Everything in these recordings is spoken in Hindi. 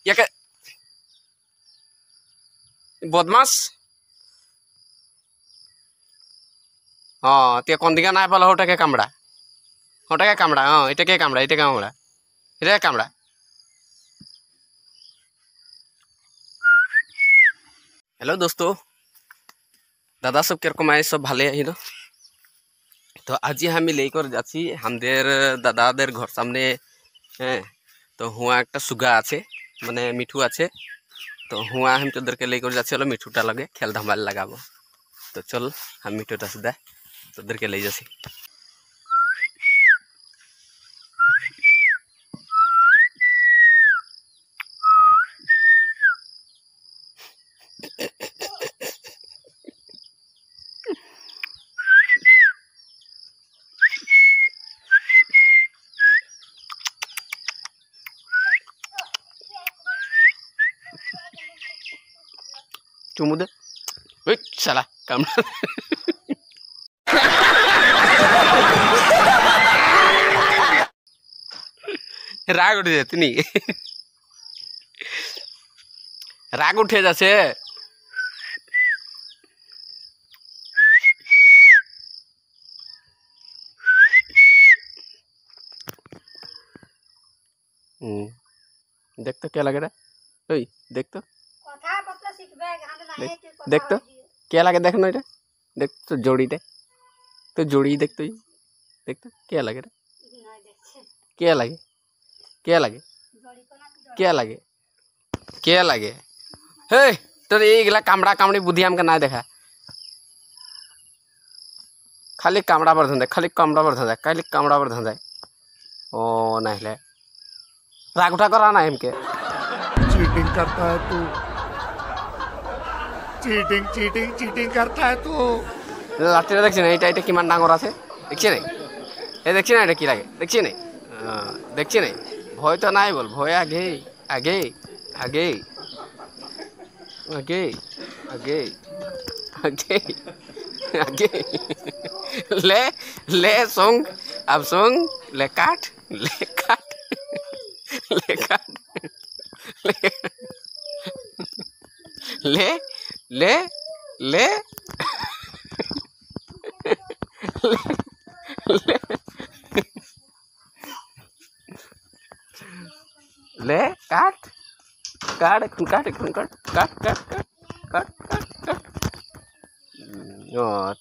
ইয়াকে বদমাছ তিয়া কন্দিকা নাই পালে ওটাকে কামড়া এটাকে কামড়া এটাকে কামড়া हेलो दोस्तों दादा सब किरकम आए सब भाले ही ना तो आज हम लेकर जाची हमदेर दादादेर घर सामने तो हुआ एक सुगा आछे माने मिठू आछे तो हुआ हम तोदेर के लेकर जाची हलो मिठूटा लगे खेल धमाल लगाबो तो चल हम मिठूटा सीधा तोदेर के ले जासी चुमू दे साला काम राग उठे जाती नहीं राग उठे जासे देख तो क्या लगे रहा देख तो देख तो क्या लगे देख ना देख तो जोड़ी दे तो जोड़ी देख तो क्या लगे क्या लगे क्या लगे क्या लगे क्या लगे हे तो ये कामड़ा कामड़ी बुद्धि हमके ना देखा खाली कामड़ा पर धंधे खाली कामड़ा पर धंधे ओ नहीं ले राग उठा करा ना हमके चीटिंग करता है तू चीटिंग करता है तू लाठीटा देखছি না এটা কিমান ডাঙর আছে দেখছি না এই দেখছি না এটা কি লাগে দেখছি না দেখছি না ভয় তো নাই বল ভয় আগে আগে আগে আগে আগে আগে আগে ले ले सोंग अब सोंग ले काट ले काट ले काट ले ले ले ले काट काट काट काट काट काट काट काट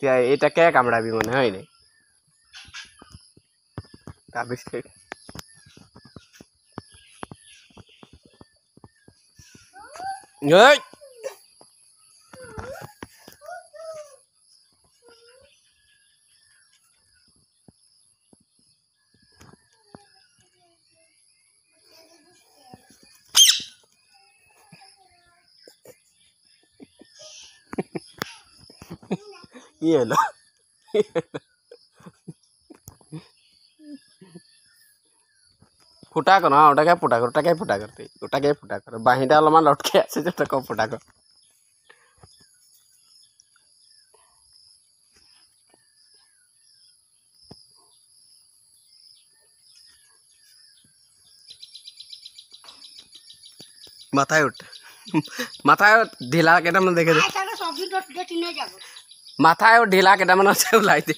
त्या এটা কে কামড়াবি মনে হয় না তাবিজ এই ये लो फुटा कर ना ओटा फुटा कर बाहिटा अलमान लटके आछे जेटा को फुटा कर माथाय ढीला केटा मन देखे दे माथाय ढीला केटा मन আছে উলাই দে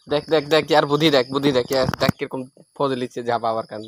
देख देख देख यार बुद्धि देख यार देख किरकम फौज लीचे जा पावर कान